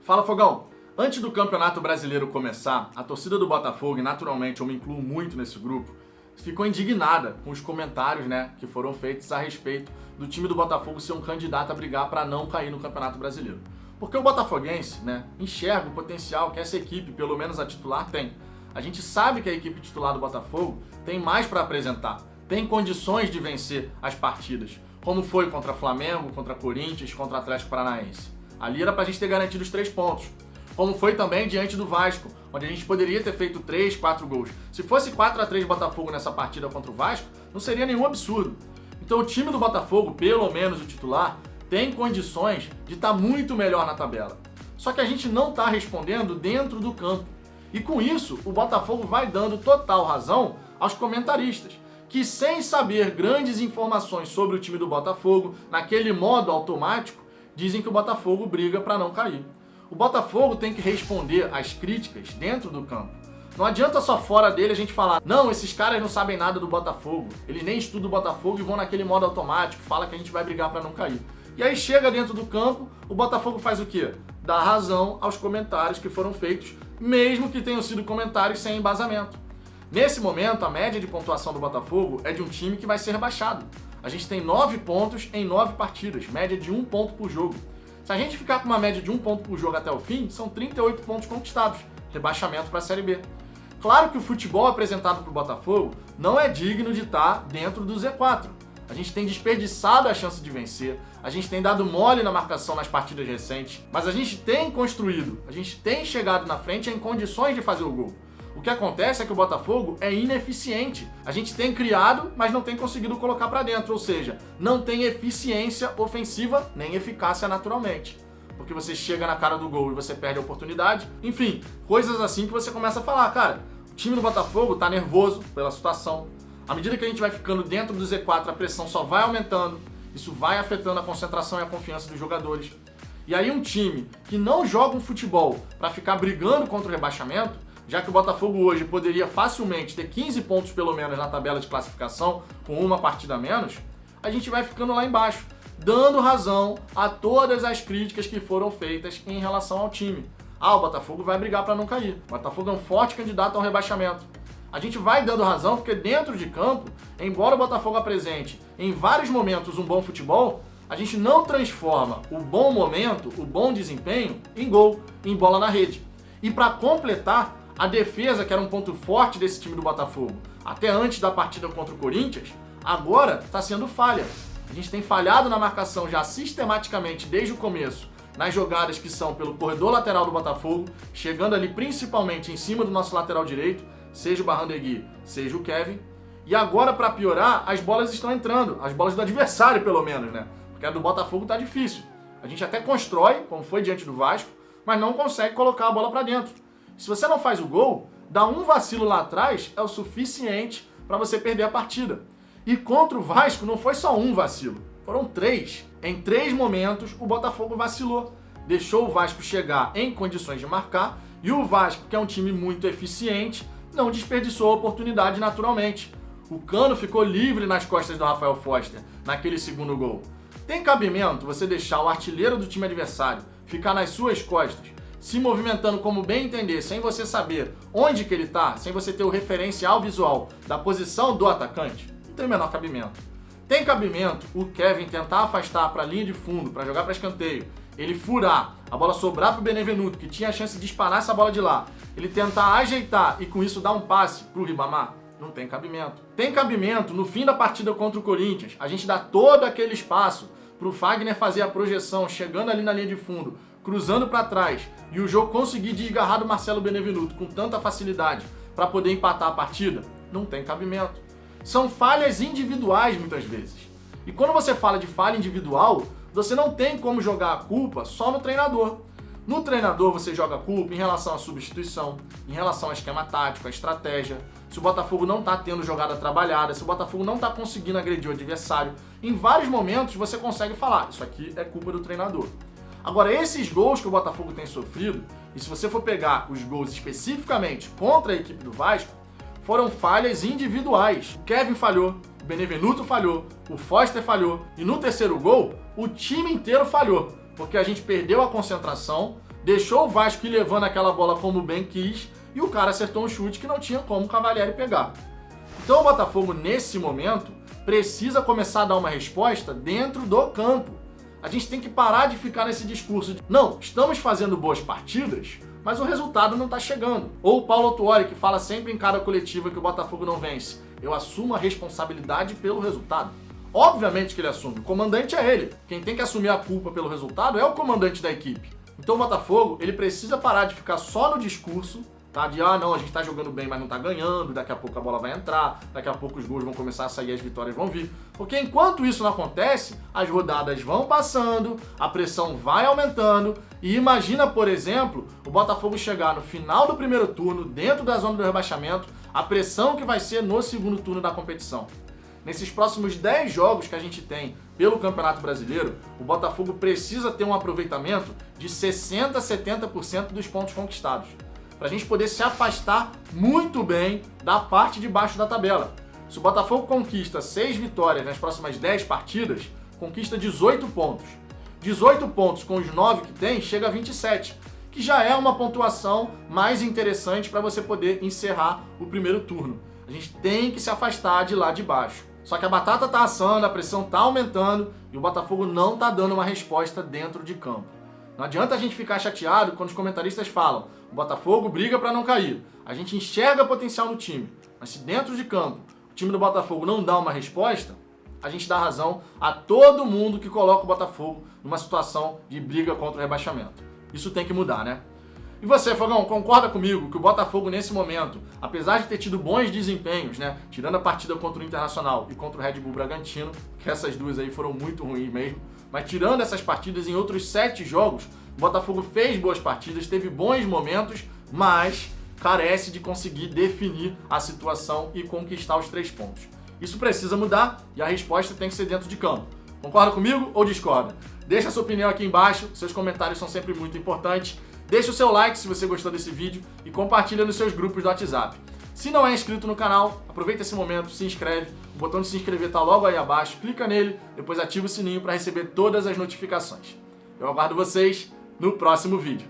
Fala, Fogão! Antes do Campeonato Brasileiro começar, a torcida do Botafogo, e naturalmente eu me incluo muito nesse grupo, ficou indignada com os comentários, que foram feitos a respeito do time do Botafogo ser um candidato a brigar para não cair no Campeonato Brasileiro. Porque o botafoguense, enxerga o potencial que essa equipe, pelo menos a titular, tem. A gente sabe que a equipe titular do Botafogo tem mais para apresentar, tem condições de vencer as partidas, como foi contra Flamengo, contra Corinthians, contra Atlético Paranaense. Ali era pra gente ter garantido os 3 pontos. Como foi também diante do Vasco, onde a gente poderia ter feito 3, 4 gols. Se fosse 4-3 Botafogo nessa partida contra o Vasco, não seria nenhum absurdo. Então o time do Botafogo, pelo menos o titular, tem condições de estar muito melhor na tabela. Só que a gente não está respondendo dentro do campo. E com isso, o Botafogo vai dando total razão aos comentaristas, que sem saber grandes informações sobre o time do Botafogo, naquele modo automático, dizem que o Botafogo briga para não cair. O Botafogo tem que responder às críticas dentro do campo. Não adianta só fora dele a gente falar, não, esses caras não sabem nada do Botafogo, eles nem estudam o Botafogo e vão naquele modo automático, fala que a gente vai brigar para não cair. E aí chega dentro do campo, o Botafogo faz o quê? Dá razão aos comentários que foram feitos, mesmo que tenham sido comentários sem embasamento. Nesse momento, a média de pontuação do Botafogo é de um time que vai ser rebaixado. A gente tem 9 pontos em 9 partidas, média de 1 ponto por jogo. Se a gente ficar com uma média de 1 ponto por jogo até o fim, são 38 pontos conquistados, rebaixamento para a Série B. Claro que o futebol apresentado para o Botafogo não é digno de estar dentro do Z4. A gente tem desperdiçado a chance de vencer, a gente tem dado mole na marcação nas partidas recentes, mas a gente tem construído, a gente tem chegado na frente em condições de fazer o gol. O que acontece é que o Botafogo é ineficiente. A gente tem criado, mas não tem conseguido colocar para dentro, ou seja, não tem eficiência ofensiva nem eficácia naturalmente. Porque você chega na cara do gol e você perde a oportunidade. Enfim, coisas assim que você começa a falar, cara, o time do Botafogo tá nervoso pela situação. À medida que a gente vai ficando dentro do Z4, a pressão só vai aumentando. Isso vai afetando a concentração e a confiança dos jogadores. E aí um time que não joga um futebol para ficar brigando contra o rebaixamento, já que o Botafogo hoje poderia facilmente ter 15 pontos pelo menos na tabela de classificação, com uma partida a menos, a gente vai ficando lá embaixo, dando razão a todas as críticas que foram feitas em relação ao time. O Botafogo vai brigar para não cair. O Botafogo é um forte candidato ao rebaixamento. A gente vai dando razão porque dentro de campo, embora o Botafogo apresente em vários momentos um bom futebol, a gente não transforma o bom momento, o bom desempenho, em gol, em bola na rede. E para completar, a defesa, que era um ponto forte desse time do Botafogo, até antes da partida contra o Corinthians, agora está sendo falha. A gente tem falhado na marcação já sistematicamente desde o começo, nas jogadas que são pelo corredor lateral do Botafogo, chegando ali principalmente em cima do nosso lateral direito, seja o Barrandegui, seja o Kevin. E agora, para piorar, as bolas estão entrando, as bolas do adversário pelo menos, Porque a do Botafogo tá difícil. A gente até constrói, como foi diante do Vasco, mas não consegue colocar a bola para dentro. Se você não faz o gol, dar um vacilo lá atrás é o suficiente para você perder a partida. E contra o Vasco não foi só um vacilo, foram 3. Em 3 momentos o Botafogo vacilou, deixou o Vasco chegar em condições de marcar e o Vasco, que é um time muito eficiente, não desperdiçou a oportunidade naturalmente. O Cano ficou livre nas costas do Rafael Foster naquele segundo gol. Tem cabimento você deixar o artilheiro do time adversário ficar nas suas costas, se movimentando como bem entender, sem você saber onde que ele tá, sem você ter o referencial visual da posição do atacante? Não tem o menor cabimento. Tem cabimento o Kevin tentar afastar para a linha de fundo, para jogar para escanteio, ele furar, a bola sobrar para o Benevenuto, que tinha a chance de disparar essa bola de lá, ele tentar ajeitar e com isso dar um passe para o Ribamar? Não tem cabimento. Tem cabimento no fim da partida contra o Corinthians, a gente dá todo aquele espaço para o Fagner fazer a projeção, chegando ali na linha de fundo, cruzando para trás, e o jogo conseguir desgarrar do Marcelo Benevenuto com tanta facilidade para poder empatar a partida? Não tem cabimento. São falhas individuais muitas vezes. E quando você fala de falha individual, você não tem como jogar a culpa só no treinador. No treinador você joga a culpa em relação à substituição, em relação ao esquema tático, à estratégia, se o Botafogo não está tendo jogada trabalhada, se o Botafogo não está conseguindo agredir o adversário. Em vários momentos você consegue falar, isso aqui é culpa do treinador. Agora, esses gols que o Botafogo tem sofrido, e se você for pegar os gols especificamente contra a equipe do Vasco, foram falhas individuais. O Kevin falhou, o Benevenuto falhou, o Foster falhou, e no terceiro gol, o time inteiro falhou, porque a gente perdeu a concentração, deixou o Vasco ir levando aquela bola como bem quis e o cara acertou um chute que não tinha como o Cavalieri pegar. Então o Botafogo, nesse momento, precisa começar a dar uma resposta dentro do campo. A gente tem que parar de ficar nesse discurso de não, estamos fazendo boas partidas, mas o resultado não está chegando. Ou o Paulo Autuori, que fala sempre em cada coletiva que o Botafogo não vence. Eu assumo a responsabilidade pelo resultado. Obviamente que ele assume. O comandante é ele. Quem tem que assumir a culpa pelo resultado é o comandante da equipe. Então o Botafogo, ele precisa parar de ficar só no discurso, tá? De não, a gente tá jogando bem, mas não tá ganhando, daqui a pouco a bola vai entrar, daqui a pouco os gols vão começar a sair, as vitórias vão vir. Porque enquanto isso não acontece, as rodadas vão passando, a pressão vai aumentando e imagina, por exemplo, o Botafogo chegar no final do primeiro turno, dentro da zona do rebaixamento, a pressão que vai ser no segundo turno da competição. Nesses próximos 10 jogos que a gente tem pelo Campeonato Brasileiro, o Botafogo precisa ter um aproveitamento de 60% a 70% dos pontos conquistados, para a gente poder se afastar muito bem da parte de baixo da tabela. Se o Botafogo conquista 6 vitórias nas próximas 10 partidas, conquista 18 pontos. 18 pontos com os 9 que tem, chega a 27, que já é uma pontuação mais interessante para você poder encerrar o primeiro turno. A gente tem que se afastar de lá de baixo. Só que a batata tá assando, a pressão tá aumentando e o Botafogo não tá dando uma resposta dentro de campo. Não adianta a gente ficar chateado quando os comentaristas falam o Botafogo briga para não cair. A gente enxerga potencial no time, mas se dentro de campo o time do Botafogo não dá uma resposta, a gente dá razão a todo mundo que coloca o Botafogo numa situação de briga contra o rebaixamento. Isso tem que mudar, né? E você, Fogão, concorda comigo que o Botafogo, nesse momento, apesar de ter tido bons desempenhos, né, tirando a partida contra o Internacional e contra o Red Bull Bragantino, que essas duas aí foram muito ruins mesmo, mas tirando essas partidas, em outros 7 jogos, o Botafogo fez boas partidas, teve bons momentos, mas carece de conseguir definir a situação e conquistar os 3 pontos. Isso precisa mudar e a resposta tem que ser dentro de campo. Concorda comigo ou discorda? Deixa a sua opinião aqui embaixo, seus comentários são sempre muito importantes. Deixa o seu like se você gostou desse vídeo e compartilha nos seus grupos do WhatsApp. Se não é inscrito no canal, aproveita esse momento, se inscreve. O botão de se inscrever está logo aí abaixo, clica nele, depois ativa o sininho para receber todas as notificações. Eu aguardo vocês no próximo vídeo.